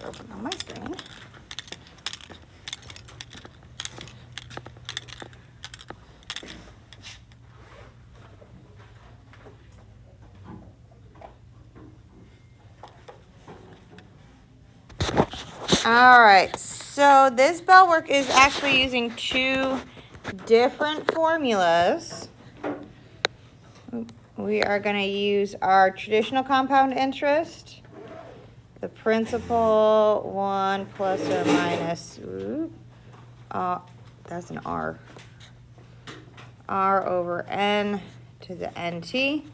open on my screen. All right, so this bell work is actually using two different formulas. We are going to use our traditional compound interest, the principal 1 plus or minus, that's an R, R over N to the NT.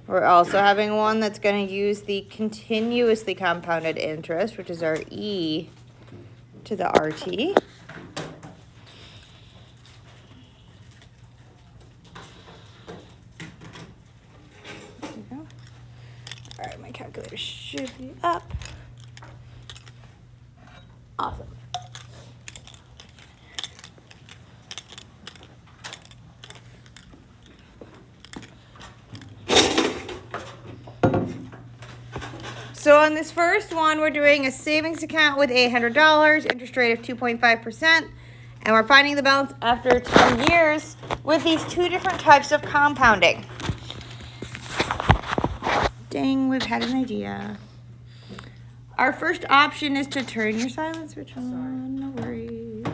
We're also having one that's going to use the continuously compounded interest, which is our E to the RT. There we go. All right, my calculator should be up. Awesome. So on this first one, we're doing a savings account with $800, interest rate of 2.5%, and we're finding the balance after 10 years with these two different types of compounding. Dang, we've had an idea. Our first option is to turn your silence switch on. No worries.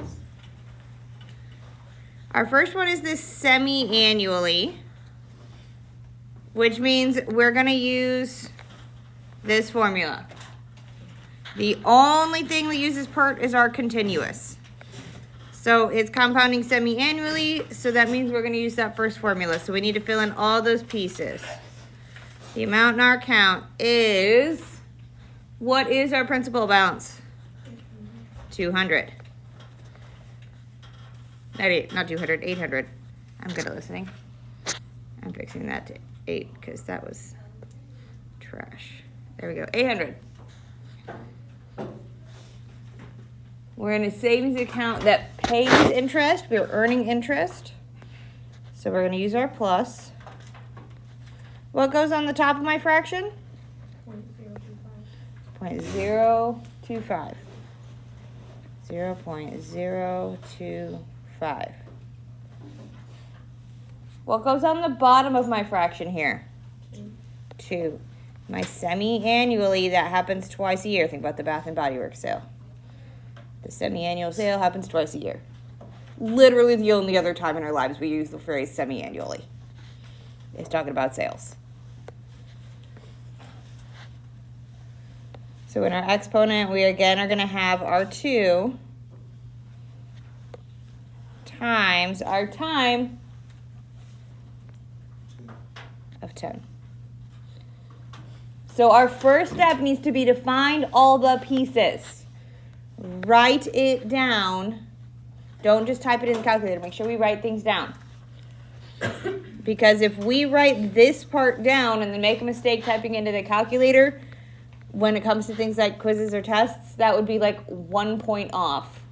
Our first one is this semi-annually, which means we're going to use this formula. The only thing we use this part is our continuous. So it's compounding semi-annually, so that means we're going to use that first formula. So we need to fill in all those pieces. The amount in our account is, what is our principal balance? 200. Not 200, 800. I'm good at listening. I'm fixing that to 8 because that was trash. There we go, 800. We're in a savings account that pays interest. We're earning interest. So we're going to use our plus. What goes on the top of my fraction? 0.025. 0.025. What goes on the bottom of my fraction here? 2. My semi-annually, that happens twice a year. Think about the Bath and Body Works sale. The semi-annual sale happens twice a year. Literally the only other time in our lives we use the phrase semi-annually. It's talking about sales. So in our exponent, we again are going to have our 2 times our time of 10. So our first step needs to be to find all the pieces. Write it down. Don't just type it in the calculator. Make sure we write things down. Because if we write this part down and then make a mistake typing into the calculator, when it comes to things like quizzes or tests, that would be like 1 point off.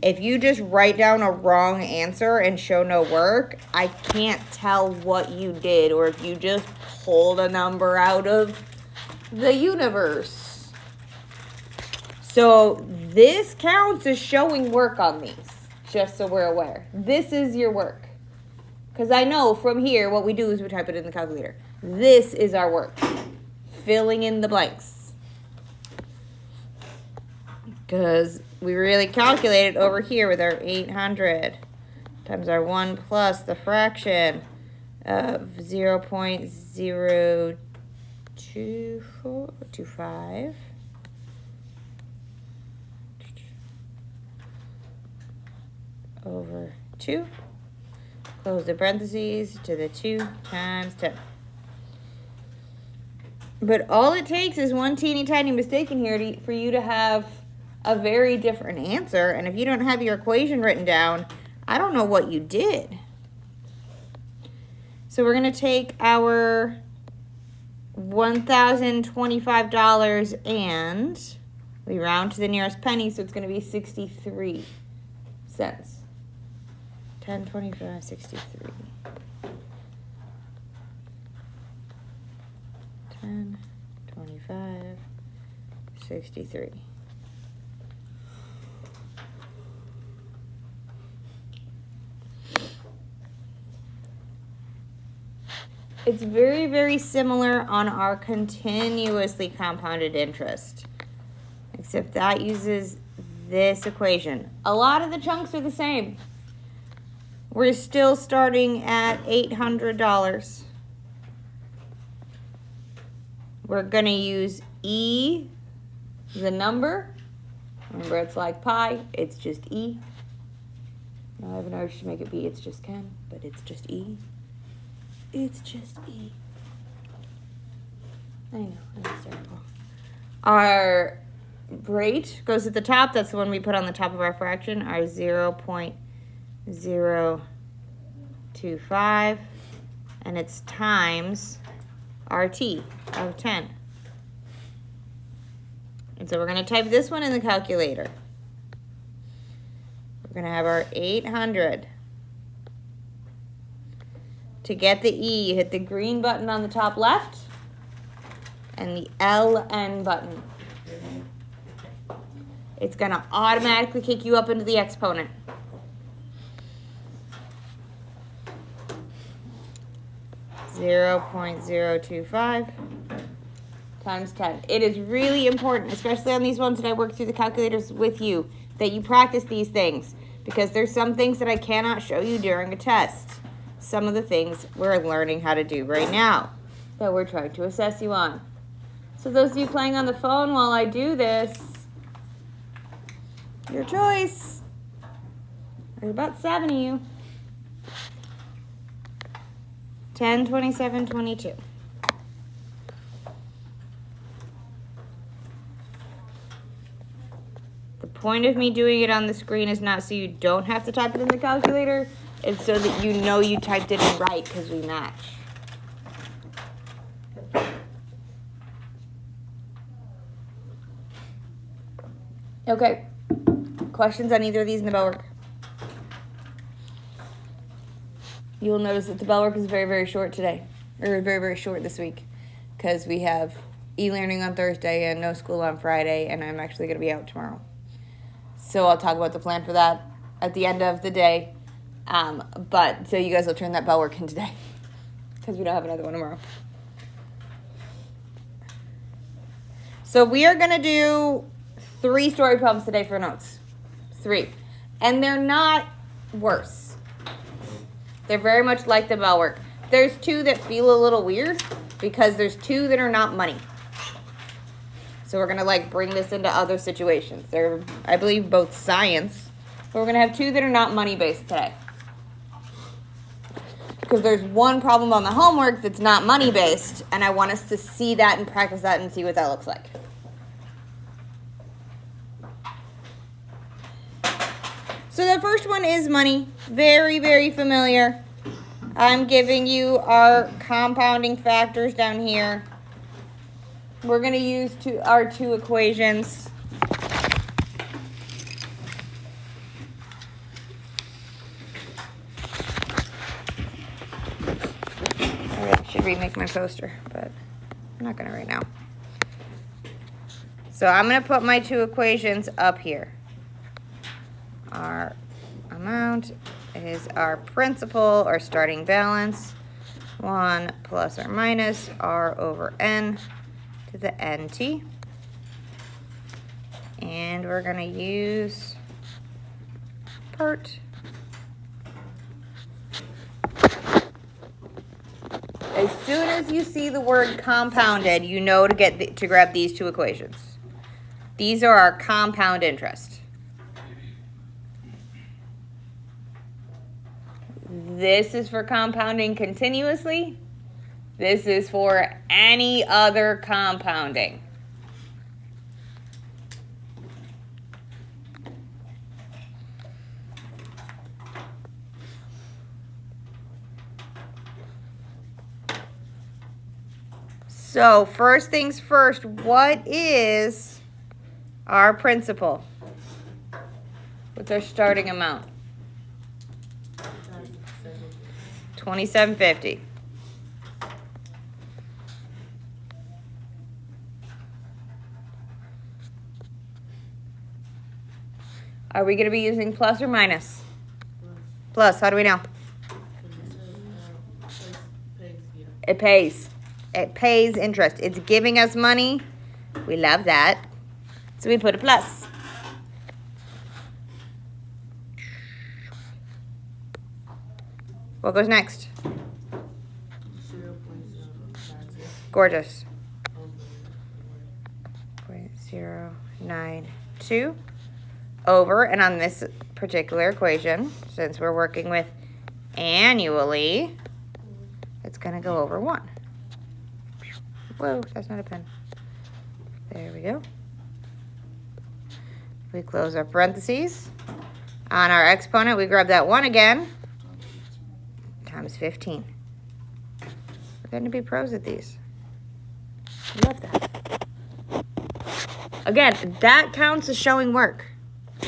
If you just write down a wrong answer and show no work, I can't tell what you did, or if you just pulled a number out of the universe. So this counts as showing work on these, just so we're aware. This is your work. Because I know from here what we do is we type it in the calculator. This is our work. Filling in the blanks. Because we really calculated over here with our 800 times our 1 plus the fraction of 0.025 over 2. Close the parentheses to the 2 times 10. But all it takes is one teeny tiny mistake in here for you to have a very different answer. And if you don't have your equation written down, I don't know what you did. So we're going to take our $1,025 and we round to the nearest penny, so it's going to be 63 cents. 10, 25, 63. 10, 25, 63. It's very, very similar on our continuously compounded interest, except that uses this equation. A lot of the chunks are the same. We're still starting at $800. We're going to use E, the number. Remember, it's like pi. It's just E. Now I have an urge to make it B. It's just Ken, but it's just E. It's just E. I know, that's terrible. Our rate goes at the top. That's the one we put on the top of our fraction. Our 0.025. And it's times our T of 10. And so we're going to type this one in the calculator. We're going to have our 800. To get the E, you hit the green button on the top left and the LN button. It's going to automatically kick you up into the exponent. .025 times 10. It is really important, especially on these ones that I work through the calculators with you, that you practice these things, because there's some things that I cannot show you during a test. Some of the things we're learning how to do right now that we're trying to assess you on. So those of you playing on the phone while I do this, your choice. There's about 7 of you. 10, 27, 22. The point of me doing it on the screen is not so you don't have to type it in the calculator. It's so that you know you typed it in right because we match. Okay. Questions on either of these in the bell work? You'll notice that the bell work is very, very short today. Or very, very short this week. Because we have e-learning on Thursday and no school on Friday. And I'm actually going to be out tomorrow. So I'll talk about the plan for that at the end of the day. But so you guys will turn that bell work in today because we don't have another one tomorrow. So we are going to do 3 story problems today for notes. 3. And they're not worse. They're very much like the bell work. There's 2 that feel a little weird because there's 2 that are not money. So we're going to bring this into other situations. They're, I believe, both science. But we're going to have 2 that are not money based today. Because there's one problem on the homework that's not money-based, and I want us to see that and practice that and see what that looks like. So the first one is money. Very, very familiar. I'm giving you our compounding factors down here. We're going to use our 2 equations. Remake my poster, but I'm not going to right now. So I'm going to put my 2 equations up here. Our amount is our principal, or starting balance, 1 plus or minus r over n to the nt. And we're going to use part. As soon as you see the word compounded, you know to grab these 2 equations. These are our compound interest. This is for compounding continuously. This is for any other compounding. So first things first, what is our principal? What's our starting amount? $27.50. Are we going to be using plus or minus? Plus. How do we know? It pays. It pays interest. It's giving us money. We love that. So we put a plus. What goes next? Gorgeous. 0.092 over, and on this particular equation, since we're working with annually, it's going to go over 1. Whoa, that's not a pen. There we go. We close our parentheses. On our exponent, we grab that 1 again, times 15. We're going to be pros at these. I love that. Again, that counts as showing work.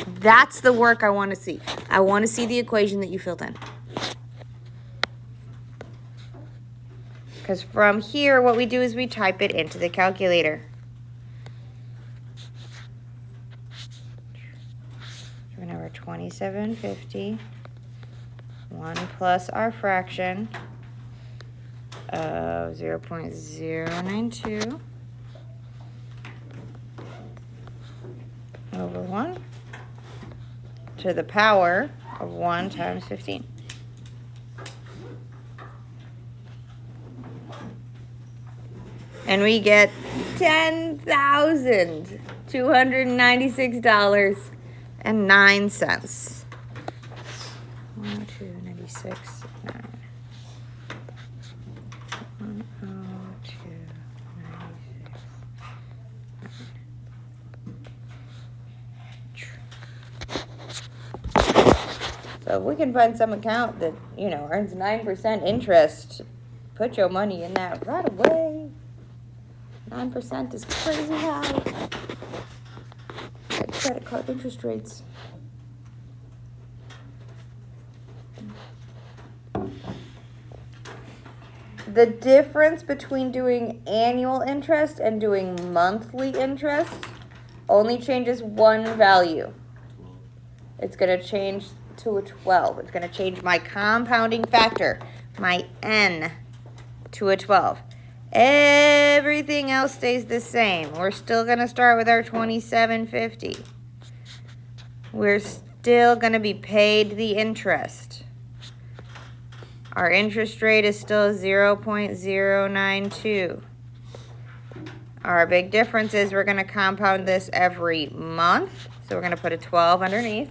That's the work I want to see. I want to see the equation that you filled in. Because from here, what we do is we type it into the calculator. We're going to have our 2750, 1 plus our fraction of 0.092 over 1 to the power of 1 times 15. And we get $10,296.09. 102.96. 102.96. So if we can find some account that, earns 9% interest, put your money in that right away. 9% is crazy high. At credit card interest rates. The difference between doing annual interest and doing monthly interest only changes one value. It's going to change to a 12. It's going to change my compounding factor, my n, to a 12. Everything else stays the same. We're still going to start with our 2750. We're still going to be paid the interest. Our interest rate is still 0.092. Our big difference is we're going to compound this every month. So we're going to put a 12 underneath,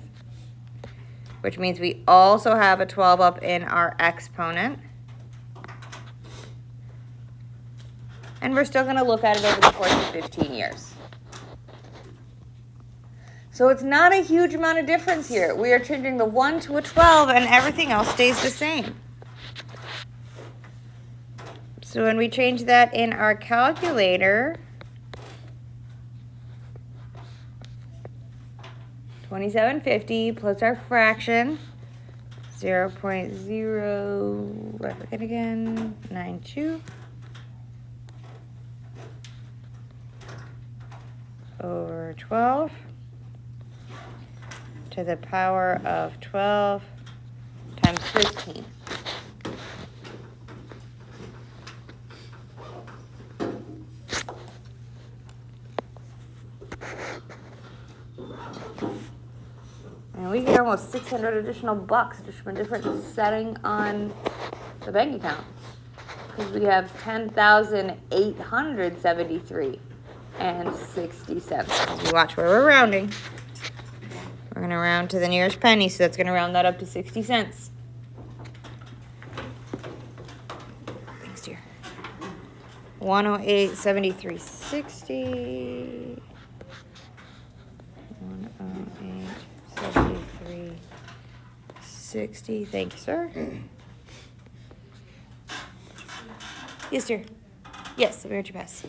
which means we also have a 12 up in our exponent. And we're still going to look at it over the course of 15 years. So it's not a huge amount of difference here. We are changing the 1 to a 12 and everything else stays the same. So when we change that in our calculator, 2750 plus our fraction, 0.0, I forget again, 92. Over 12 to the power of 12 times 15. And we get almost 600 additional bucks just from a different setting on the bank account. Because we have 10,873. And 60 cents. As you watch where we're rounding. We're going to round to the nearest penny, so that's going to round that up to 60 cents. Thanks, dear. 108.7360. 108.7360. Thank you, sir. Yes, dear. Yes, we heard your pass.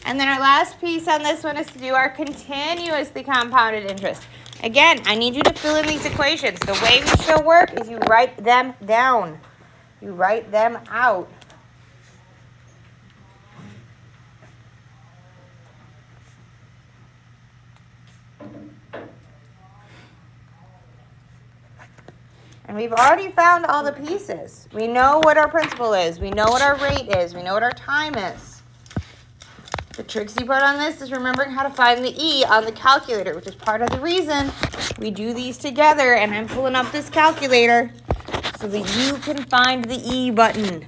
And then our last piece on this one is to do our continuously compounded interest. Again, I need you to fill in these equations. The way we show work is you write them down. You write them out. And we've already found all the pieces. We know what our principal is. We know what our rate is. We know what our time is. The tricksy part on this is remembering how to find the E on the calculator, which is part of the reason we do these together. And I'm pulling up this calculator so that you can find the E button.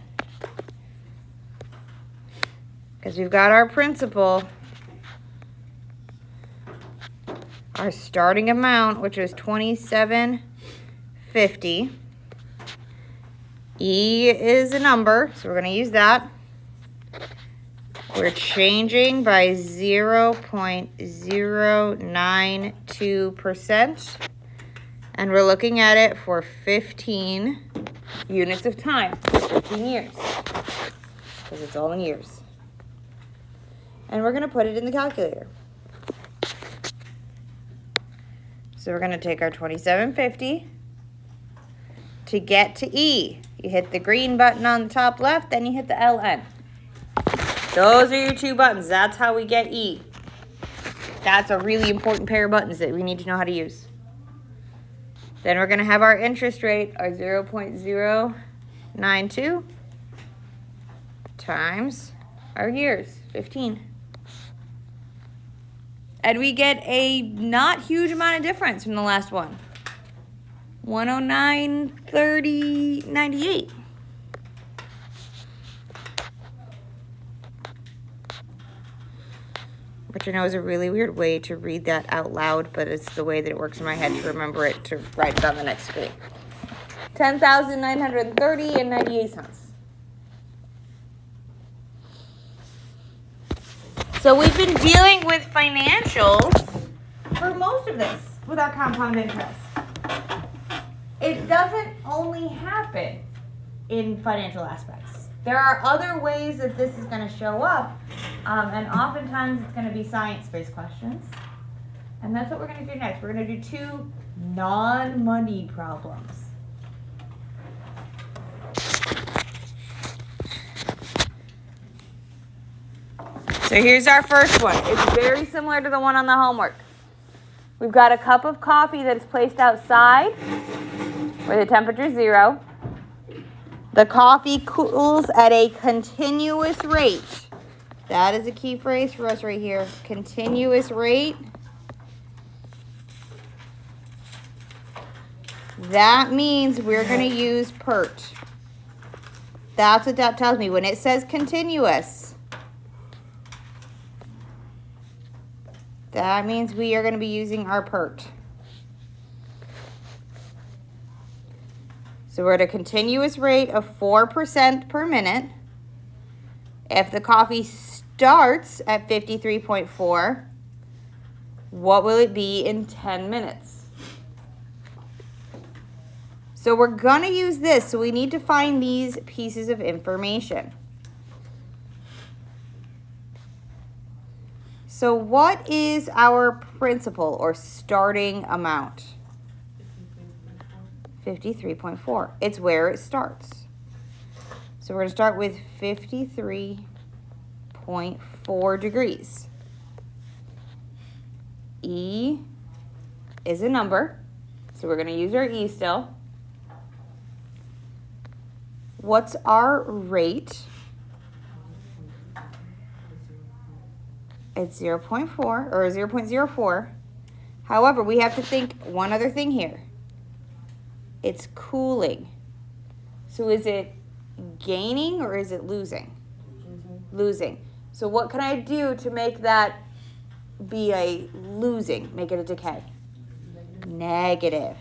Because we've got our principal, our starting amount, which was $27.50. E is a number, so we're going to use that. We're changing by 0.092%. And we're looking at it for 15 units of time, 15 years. Because it's all in years. And we're going to put it in the calculator. So we're going to take our 2750 to get to E. You hit the green button on the top left, then you hit the LN. Those are your two buttons. That's how we get E. That's a really important pair of buttons that we need to know how to use. Then we're going to have our interest rate, our 0.092 times our years, 15. And we get a not huge amount of difference from the last one. 109.30.98. Which I know is a really weird way to read that out loud, but it's the way that it works in my head to remember it, to write it on the next screen. 10,930.98. So we've been dealing with financials for most of this without compound interest. It doesn't only happen in financial aspects. There are other ways that this is going to show up, and oftentimes it's going to be science-based questions. And that's what we're going to do next. We're going to do two non-money problems. So here's our first one. It's very similar to the one on the homework. We've got a cup of coffee that is placed outside where the temperature is 0. The coffee cools at a continuous rate. That is a key phrase for us right here. Continuous rate. That means we're going to use PERT. That's what that tells me. When it says continuous, that means we are going to be using our PERT. So we're at a continuous rate of 4% per minute. If the coffee starts at 53.4, what will it be in 10 minutes? So we're going to use this. So we need to find these pieces of information. So what is our principal or starting amount? 53.4. It's where it starts. So we're going to start with 53.4 degrees. E is a number, so we're going to use our E still. What's our rate? It's 0.4 or 0.04. However, we have to think one other thing here. It's cooling. So is it gaining or is it losing? Losing. So what can I do to make that be a losing, make it a decay? Negative.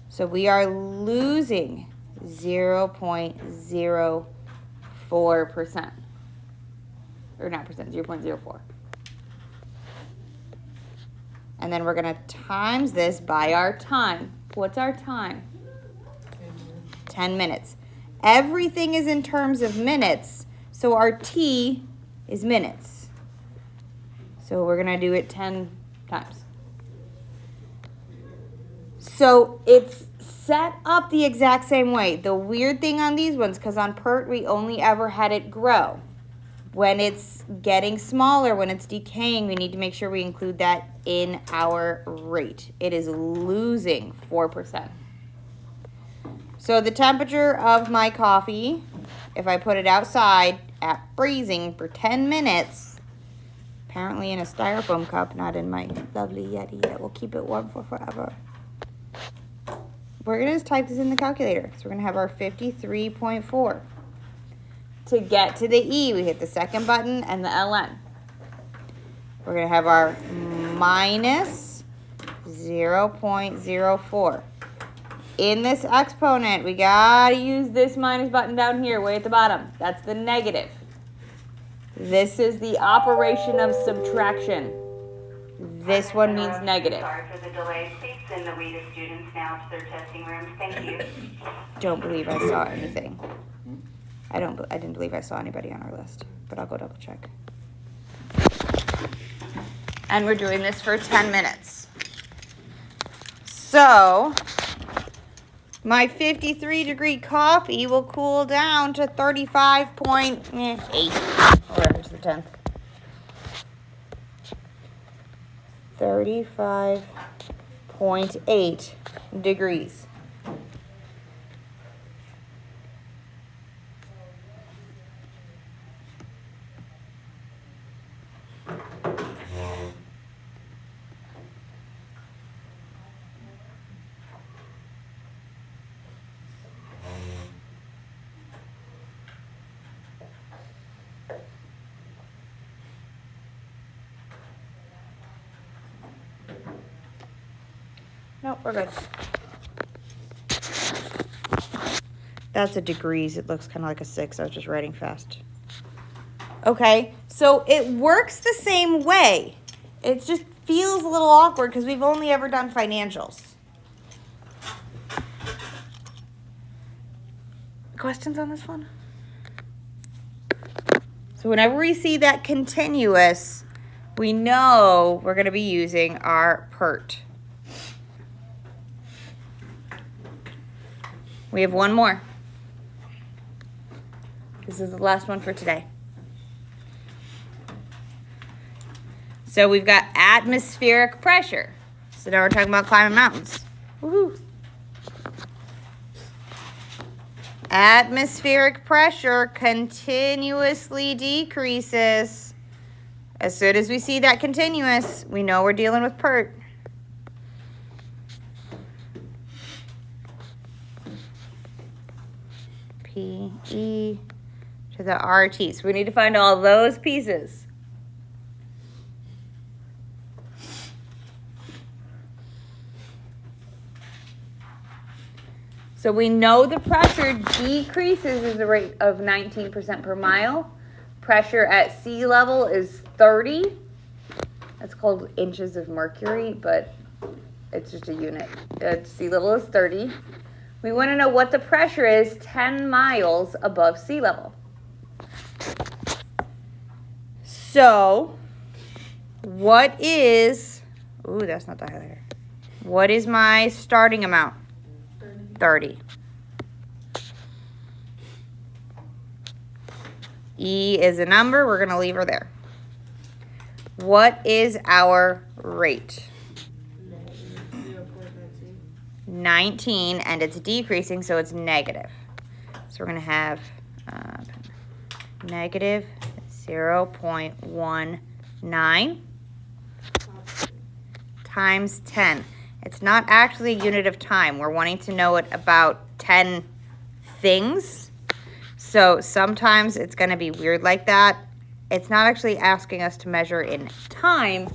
So we are losing 0.04%. Or not percent, 0.04. And then we're going to times this by our time. What's our time? 10 minutes. Everything is in terms of minutes, so our T is minutes. So we're going to do it 10 times. So it's set up the exact same way. The weird thing on these ones, because on PERT we only ever had it grow. When it's getting smaller, when it's decaying, we need to make sure we include that in our rate. It is losing 4%. So the temperature of my coffee, if I put it outside at freezing for 10 minutes, apparently in a styrofoam cup, not in my lovely Yeti that will keep it warm for forever. We're going to just type this in the calculator. So we're going to have our 53.4. To get to the E, we hit the second button and the ln. We're going to have our minus 0.04. In this exponent, we got to use this minus button down here, way at the bottom. That's the negative. This is the operation of subtraction. This one means negative. Sorry for the delay. Please send the WIDA students now to their testing rooms. Thank you. Don't believe I saw anything. I didn't believe I saw anybody on our list, but I'll go double check. And we're doing this for 10 minutes. So my 53-degree coffee will cool down to 35.8. Where's the 10th? 35.8 degrees. Nope, we're good. That's a degrees. It looks kind of like a 6. I was just writing fast. Okay, so it works the same way. It just feels a little awkward because we've only ever done financials. Questions on this one? So whenever we see that continuous, we know we're going to be using our PERT. We have one more. This is the last one for today. So we've got atmospheric pressure. So now we're talking about climbing mountains. Woohoo! Atmospheric pressure continuously decreases. As soon as we see that continuous, we know we're dealing with PERT. P-E to the RT. So we need to find all those pieces. So we know the pressure decreases at the rate of 19% per mile. Pressure at sea level is 30. That's called inches of mercury, but it's just a unit. At sea level is 30. We want to know what the pressure is 10 miles above sea level. So, what is, ooh, that's not the highlighter. What is my starting amount? 30. E is a number. We're going to leave her there. What is our rate? 19, and it's decreasing, so it's negative. So we're going to have negative 0.19 times 10. It's not actually a unit of time. We're wanting to know it about 10 things. So sometimes it's going to be weird like that. It's not actually asking us to measure in time,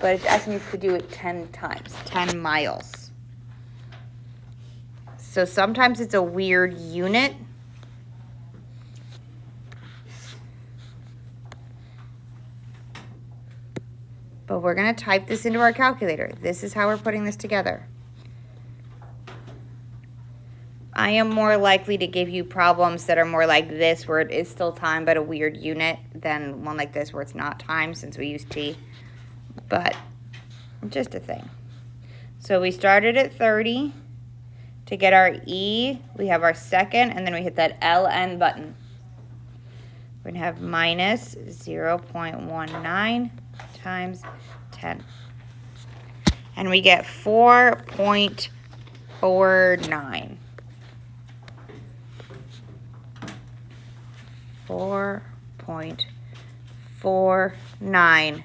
but it's asking us to do it 10 times, 10 miles. So sometimes it's a weird unit. But we're going to type this into our calculator. This is how we're putting this together. I am more likely to give you problems that are more like this, where it is still time but a weird unit, than one like this where it's not time, since we use T. But just a thing. So we started at 30. To get our E, we have our second, and then we hit that LN button. We're going to have minus 0.19 times 10. And we get 4.2. 4.49. 4.49.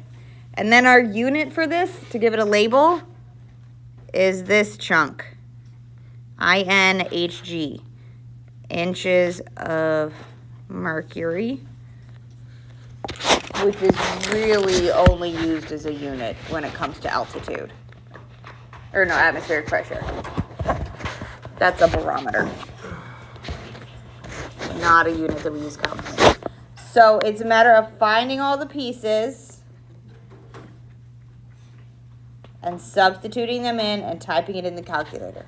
And then our unit for this, to give it a label, is this chunk. INHG. Inches of mercury. Which is really only used as a unit when it comes to altitude. Or no, atmospheric pressure. That's a barometer. Not a unit that we use constantly. So it's a matter of finding all the pieces and substituting them in and typing it in the calculator.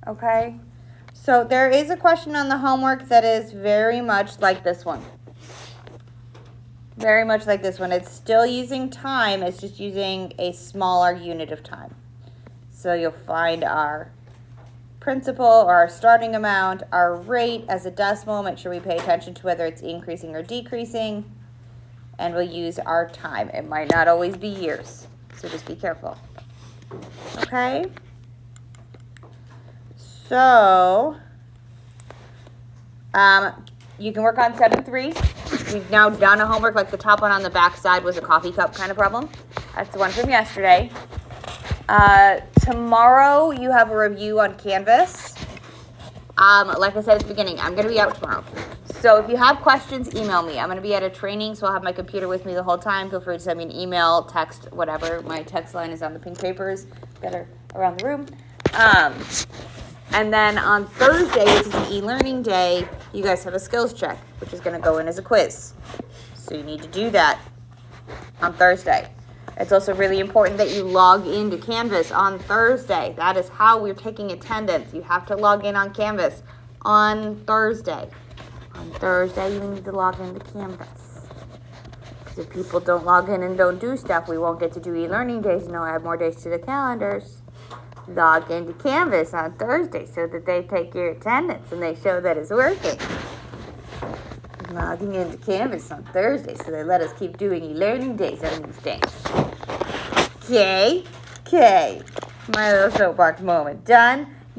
Okay, so there is a question on the homework that is very much like this one. Very much like this one. It's still using time, it's just using a smaller unit of time. So you'll find our principal or our starting amount, our rate as a decimal. Make sure we pay attention to whether it's increasing or decreasing. And we'll use our time. It might not always be years, so just be careful. Okay? So, you can work on 7.3. We've now done a homework, like the top one on the back side was a coffee cup kind of problem. That's the one from yesterday. Tomorrow you have a review on Canvas. Like I said at the beginning, I'm going to be out tomorrow. So if you have questions, email me. I'm going to be at a training, so I'll have my computer with me the whole time. Feel free to send me an email, text, whatever. My text line is on the pink papers that are around the room. And then on Thursday, which is the e-learning day, you guys have a skills check, which is going to go in as a quiz. So you need to do that on Thursday. It's also really important that you log into Canvas on Thursday. That is how we're taking attendance. You have to log in on Canvas on Thursday. On Thursday, you need to log into Canvas. Because if people don't log in and don't do stuff, we won't get to do e-learning days and they'll add more days to the calendars. Log into Canvas on Thursday so that they take your attendance and they show that it's working. Logging into Canvas on Thursday so they let us keep doing e-learning days on these days. Okay, my little soapbox moment done.